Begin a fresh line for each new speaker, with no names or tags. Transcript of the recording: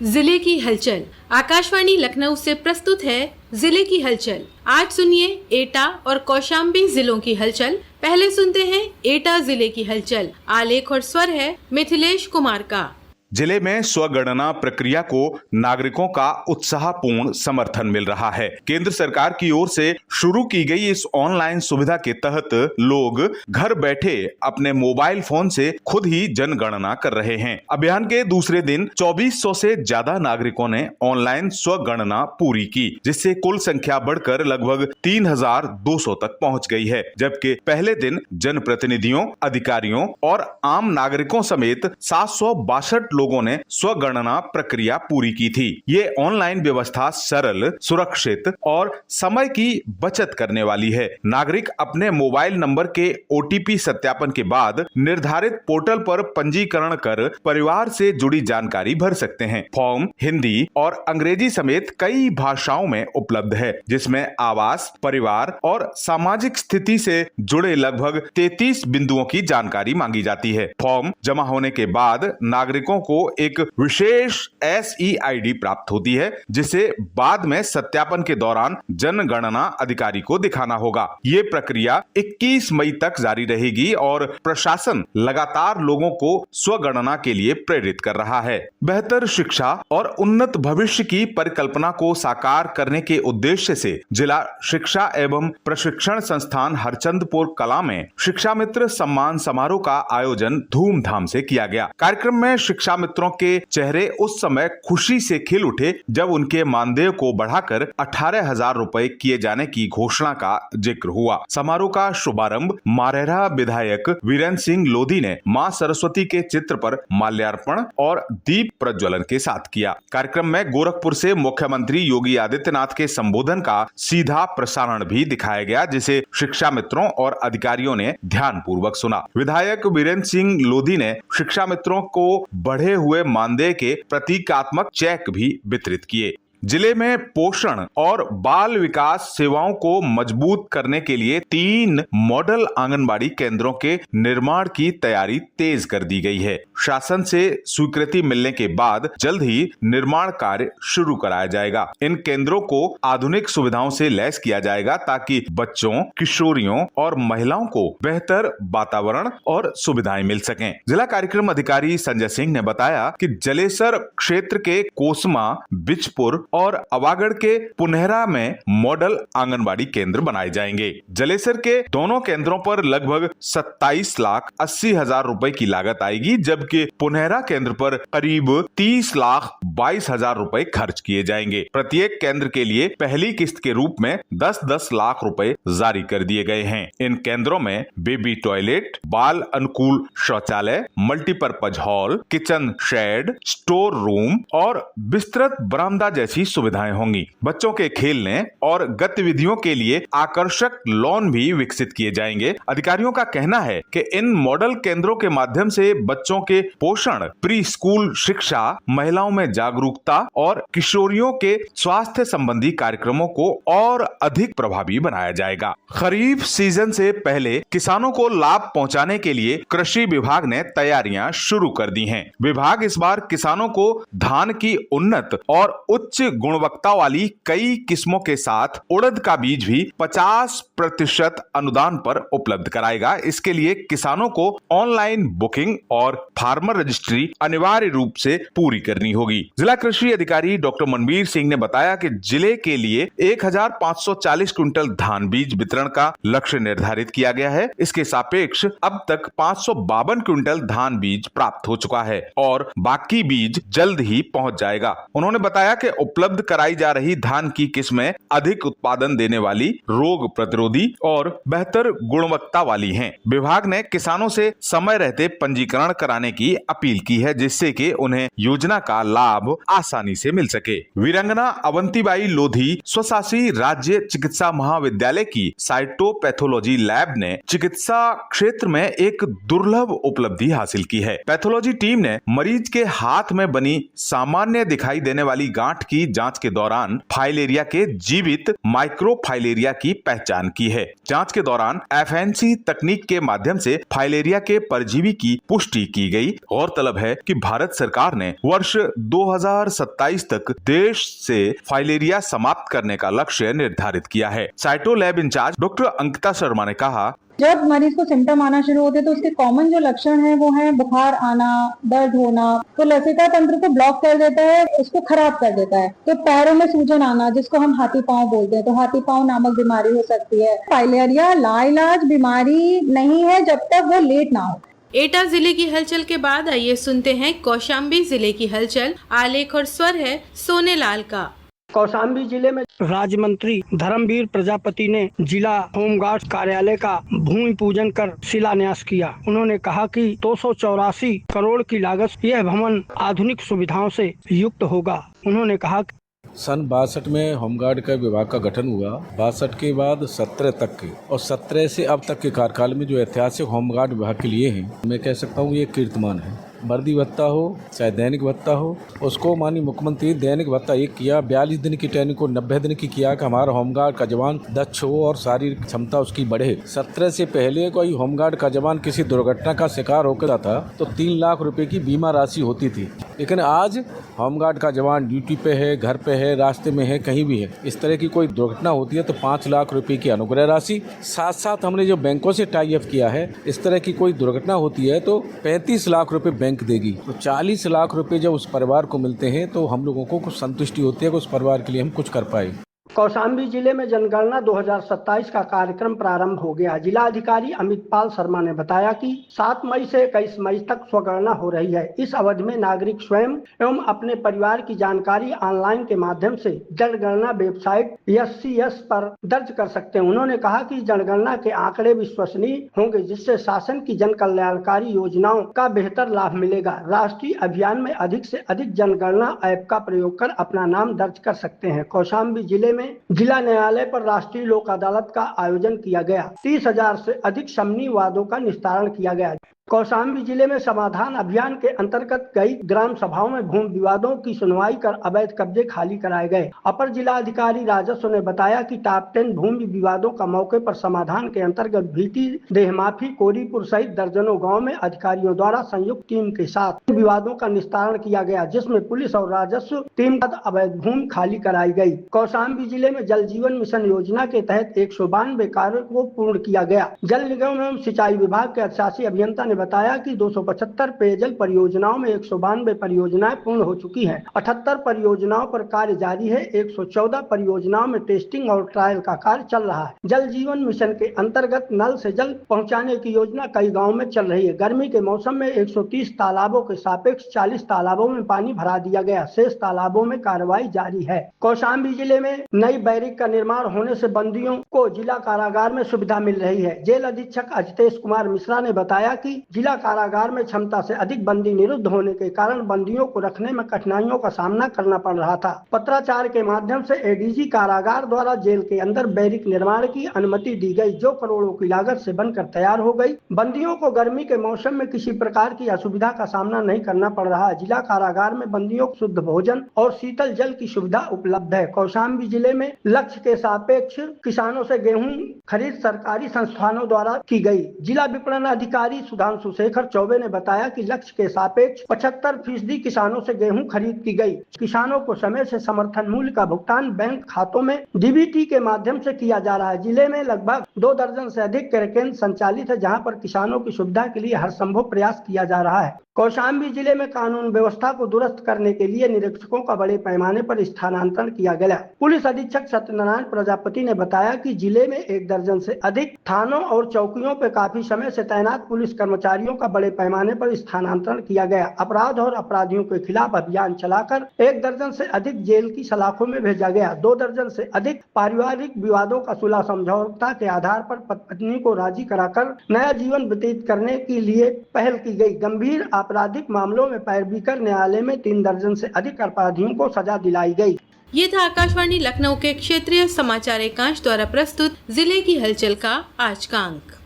जिले की हलचल। आकाशवाणी लखनऊ से प्रस्तुत है जिले की हलचल। आज सुनिए एटा और कौशाम्बी जिलों की हलचल। पहले सुनते हैं एटा जिले की हलचल। आलेख और स्वर है मिथिलेश कुमार का।
जिले में स्वगणना प्रक्रिया को नागरिकों का उत्साहपूर्ण समर्थन मिल रहा है। केंद्र सरकार की ओर से शुरू की गई इस ऑनलाइन सुविधा के तहत लोग घर बैठे अपने मोबाइल फोन से खुद ही जनगणना कर रहे हैं। अभियान के दूसरे दिन 2400 से ज्यादा नागरिकों ने ऑनलाइन स्वगणना पूरी की, जिससे कुल संख्या बढ़कर लगभग 3200 तक पहुंच गई है। जबकि पहले दिन जनप्रतिनिधियों, अधिकारियों और आम नागरिकों समेत 762 लोगों ने स्वगणना प्रक्रिया पूरी की थी। ये ऑनलाइन व्यवस्था सरल, सुरक्षित और समय की बचत करने वाली है। नागरिक अपने मोबाइल नंबर के ओटीपी सत्यापन के बाद निर्धारित पोर्टल पर पंजीकरण कर परिवार से जुड़ी जानकारी भर सकते हैं। फॉर्म हिंदी और अंग्रेजी समेत कई भाषाओं में उपलब्ध है, जिसमें आवास, परिवार और सामाजिक स्थिति से जुड़े लगभग 33 बिंदुओं की जानकारी मांगी जाती है। फॉर्म जमा होने के बाद नागरिकों को एक विशेष SEID प्राप्त होती है, जिसे बाद में सत्यापन के दौरान जनगणना अधिकारी को दिखाना होगा। ये प्रक्रिया 21 मई तक जारी रहेगी और प्रशासन लगातार लोगों को स्वगणना के लिए प्रेरित कर रहा है। बेहतर शिक्षा और उन्नत भविष्य की परिकल्पना को साकार करने के उद्देश्य से जिला शिक्षा एवं प्रशिक्षण संस्थान हरचंदपुर कला में शिक्षा मित्र सम्मान समारोह का आयोजन धूमधाम से किया गया। कार्यक्रम में शिक्षा मित्रों के चेहरे उस समय खुशी से खिल उठे जब उनके मानदेय को बढ़ाकर 18,000 रुपए किए जाने की घोषणा का जिक्र हुआ। समारोह का शुभारंभ मारेरा विधायक वीरेंद्र सिंह लोधी ने मां सरस्वती के चित्र पर माल्यार्पण और दीप प्रज्वलन के साथ किया। कार्यक्रम में गोरखपुर से मुख्यमंत्री योगी आदित्यनाथ के संबोधन का सीधा प्रसारण भी दिखाया गया, जिसे शिक्षा मित्रों और अधिकारियों ने ध्यानपूर्वक सुना। विधायक वीरेंद्र सिंह लोधी ने शिक्षा मित्रों को बढ़े हुए मानदेय के प्रतीकात्मक चेक भी वितरित किए। जिले में पोषण और बाल विकास सेवाओं को मजबूत करने के लिए 3 मॉडल आंगनबाड़ी केंद्रों के निर्माण की तैयारी तेज कर दी गई है। शासन से स्वीकृति मिलने के बाद जल्द ही निर्माण कार्य शुरू कराया जाएगा। इन केंद्रों को आधुनिक सुविधाओं से लैस किया जाएगा ताकि बच्चों, किशोरियों और महिलाओं को बेहतर वातावरण और सुविधाएं मिल सकें। जिला कार्यक्रम अधिकारी संजय सिंह ने बताया कि जलेसर क्षेत्र के कोसमा, बिचपुर और अवागढ़ के पुनहरा में मॉडल आंगनबाड़ी केंद्र बनाए जाएंगे। जलेसर के दोनों केंद्रों पर लगभग 27,80,000 रुपए की लागत आएगी, जबकि पुनहरा केंद्र पर करीब 30,22,000 रुपए खर्च किए जाएंगे। प्रत्येक केंद्र के लिए पहली किस्त के रूप में 10-10 लाख रुपए जारी कर दिए गए हैं। इन केंद्रों में बेबी टॉयलेट, बाल अनुकूल शौचालय, multipurpose hall, kitchen shed, store room और विस्तृत बरामदा जैसी सुविधाएं होंगी। बच्चों के खेलने और गतिविधियों के लिए आकर्षक लॉन भी विकसित किए जाएंगे। अधिकारियों का कहना है कि इन मॉडल केंद्रों के माध्यम से बच्चों के पोषण, प्री स्कूल शिक्षा, महिलाओं में जागरूकता और किशोरियों के स्वास्थ्य संबंधी कार्यक्रमों को और अधिक प्रभावी बनाया जाएगा। खरीफ सीजन से पहले किसानों को लाभ पहुंचाने के लिए कृषि विभाग ने तैयारियां शुरू कर दी हैं। विभाग इस बार किसानों को धान की उन्नत और उच्च गुणवत्ता वाली कई किस्मों के साथ उड़द का बीज भी 50% अनुदान पर उपलब्ध कराएगा। इसके लिए किसानों को ऑनलाइन बुकिंग और फार्मर रजिस्ट्री अनिवार्य रूप से पूरी करनी होगी। जिला कृषि अधिकारी डॉक्टर मनवीर सिंह ने बताया कि जिले के लिए 1,540 क्विंटल धान बीज वितरण का लक्ष्य निर्धारित किया गया है। इसके सापेक्ष अब तक 552 क्विंटल धान बीज प्राप्त हो चुका है और बाकी बीज जल्द ही पहुंच जाएगा। उन्होंने बताया कि उपलब्ध कराई जा रही धान की किस्में अधिक उत्पादन देने वाली, रोग प्रतिरोधी और बेहतर गुणवत्ता वाली हैं। विभाग ने किसानों से समय रहते पंजीकरण कराने की अपील की है, जिससे कि उन्हें योजना का लाभ आसानी से मिल सके। वीरांगना अवंतीबाई लोधी स्वशासी राज्य चिकित्सा महाविद्यालय की साइटोपैथोलॉजी लैब ने चिकित्सा क्षेत्र में एक दुर्लभ उपलब्धि हासिल की है। पैथोलॉजी टीम ने मरीज के हाथ में बनी सामान्य दिखाई देने वाली गांठ की जांच के दौरान फाइलेरिया के जीवित माइक्रो फाइलेरिया की पहचान की है। जांच के दौरान FNC तकनीक के माध्यम से फाइलेरिया के परजीवी की पुष्टि की गई। गौरतलब है कि भारत सरकार ने वर्ष 2027 तक देश से फाइलेरिया समाप्त करने का लक्ष्य निर्धारित किया है। Cyto lab incharge doctor Ankita Sharma ने कहा,
जब मरीज को सिम्टम आना शुरू होते हैं तो उसके कॉमन जो लक्षण है वो है बुखार आना, दर्द होना, तो लसिका तंत्र को ब्लॉक कर देता है, उसको खराब कर देता है। तो पैरों में सूजन आना, जिसको हम हाथी पांव बोलते हैं, तो हाथी पांव नामक बीमारी हो सकती है। फाइलेरिया लाइलाज बीमारी नहीं है जब तक वो लेट ना हो।
एटा जिले की हलचल के बाद आइए सुनते हैं कौशाम्बी जिले की हलचल। आलेख और स्वर है सोनेलाल का।
कौशाम्बी जिले में राज्य मंत्री धर्मवीर प्रजापति ने जिला होमगार्ड कार्यालय का भूमि पूजन कर शिलान्यास किया। उन्होंने कहा कि 284 करोड़ की लागत यह भवन आधुनिक सुविधाओं से युक्त होगा। उन्होंने कहा
सन 62 में होमगार्ड का विभाग का गठन हुआ। 62 के बाद 17 तक के और 17 से अब तक के कार्यकाल में जो ऐतिहासिक होमगार्ड विभाग के लिए हैं, मैं कह सकता हूँ ये कीर्तिमान है। वर्दी भत्ता हो चाहे दैनिक भत्ता हो, उसको माननीय मुख्यमंत्री दैनिक भत्ता एक किया, 42 दिन की ट्रेनिंग को 90 दिन की किया कि हमारा होमगार्ड का जवान दक्ष हो और शारीरिक क्षमता उसकी बढ़े। 17 से पहले कोई होमगार्ड का जवान किसी दुर्घटना का शिकार होकर था तो 3 लाख रुपए की बीमा राशि होती थी, लेकिन आज होमगार्ड का जवान ड्यूटी पे है, घर पे है, रास्ते में है, कहीं भी है, इस तरह की कोई दुर्घटना होती है तो 5 लाख रुपए की अनुग्रह राशि। साथ साथ हमने जो बैंकों से टाई अप किया है, इस तरह की कोई दुर्घटना होती है तो 35 लाख रुपए बैंक देगी। तो 40 लाख रुपए जब उस परिवार को मिलते हैं तो हम लोगों को कुछ संतुष्टि होती है कि उस परिवार के लिए हम कुछ कर पाए।
कौशाम्बी जिले में जनगणना 2027 का कार्यक्रम प्रारंभ हो गया। जिला अधिकारी अमित पाल शर्मा ने बताया कि 7 मई से 21 मई तक स्वगणना हो रही है। इस अवधि में नागरिक स्वयं एवं अपने परिवार की जानकारी ऑनलाइन के माध्यम से जनगणना वेबसाइट SCS पर दर्ज कर सकते हैं। उन्होंने कहा कि जनगणना के आंकड़े विश्वसनीय होंगे, जिससे शासन की जन कल्याणकारी योजनाओं का बेहतर लाभ मिलेगा। राष्ट्रीय अभियान में अधिक से अधिक जनगणना ऐप का प्रयोग कर अपना नाम दर्ज कर सकते हैं। कौशाम्बी जिले में जिला न्यायालय पर राष्ट्रीय लोक अदालत का आयोजन किया गया। 30,000 से अधिक समनी वादों का निस्तारण किया गया। कौशाम्बी जिले में समाधान अभियान के अंतर्गत कई ग्राम सभाओं में भूमि विवादों की सुनवाई कर अवैध कब्जे खाली कराए गए। अपर जिला अधिकारी राजस्व ने बताया कि टॉप 10 भूमि विवादों का मौके पर समाधान के अंतर्गत भीटी, देहमाफी, कोरीपुर सहित दर्जनों गाँव में अधिकारियों द्वारा संयुक्त टीम के साथ विवादों का निस्तारण किया गया, जिसमें पुलिस और राजस्व टीम का अवैध भूमि खाली कराई गई। कौशाम्बी जिले में जल जीवन मिशन योजना के तहत 192 कार्यों को पूर्ण किया गया। जल निगम एवं सिंचाई विभाग के अधिशासी अभियंता ने बताया कि 275 पेयजल परियोजनाओं में 192 परियोजनाएं पूर्ण हो चुकी हैं। 78 परियोजनाओं पर कार्य जारी है। 114 परियोजनाओं में टेस्टिंग और ट्रायल का कार्य चल रहा है। जल जीवन मिशन के अंतर्गत नल से जल पहुंचाने की योजना कई गाँव में चल रही है। गर्मी के मौसम में 130 तालाबों के सापेक्ष 40 तालाबों में पानी भरा दिया गया। शेष तालाबों में कार्रवाई जारी है। कौशाम्बी जिले में नई बैरिक का निर्माण होने से बंदियों को जिला कारागार में सुविधा मिल रही है। जेल अधीक्षक अजितेश कुमार मिश्रा ने बताया कि जिला कारागार में क्षमता से अधिक बंदी निरुद्ध होने के कारण बंदियों को रखने में कठिनाइयों का सामना करना पड़ रहा था। पत्राचार के माध्यम से ADG कारागार द्वारा जेल के अंदर बैरिक निर्माण की अनुमति दी गई, जो करोड़ों की लागत से बनकर तैयार हो गई। बंदियों को गर्मी के मौसम में किसी प्रकार की असुविधा का सामना नहीं करना पड़ रहा। जिला कारागार में बंदियों को शुद्ध भोजन और शीतल जल की सुविधा उपलब्ध है। कौशाम्बी जिले में लक्ष्य के सापेक्ष किसानों से गेहूं खरीद सरकारी संस्थानों द्वारा की गई। जिला विपणन अधिकारी सुधांशु शेखर चौबे ने बताया कि लक्ष्य के सापेक्ष 75% किसानों से गेहूं खरीद की गई। किसानों को समय से समर्थन मूल्य का भुगतान बैंक खातों में DBT के माध्यम से किया जा रहा है। जिले में लगभग 2 दर्जन से अधिक केंद्र संचालित है, जहां पर किसानों की सुविधा के लिए हर संभव प्रयास किया जा रहा है। कौशाम्बी जिले में कानून व्यवस्था को दुरुस्त करने के लिए निरीक्षकों का बड़े पैमाने पर स्थानांतरण किया गया। पुलिस अधीक्षक सत्यनारायण प्रजापति ने बताया कि जिले में 1 दर्जन से अधिक थानों और चौकियों पर काफी समय से तैनात पुलिस कर्मचारियों का बड़े पैमाने पर स्थानांतरण किया गया। अपराध और अपराधियों के खिलाफ अभियान चलाकर 1 दर्जन से अधिक जेल की सलाखों में भेजा गया। 2 दर्जन से अधिक पारिवारिक विवादों का सुलह समझौता के आधार पर पत्नी को राजी कराकर नया जीवन व्यतीत करने के लिए पहल की गई। गंभीर आपराधिक मामलों में पैरवी कर न्यायालय में 3 दर्जन से अधिक अपराधियों को सजा दिलाई गई।
ये था आकाशवाणी लखनऊ के क्षेत्रीय समाचार एकांश द्वारा प्रस्तुत जिले की हलचल का आज का अंक।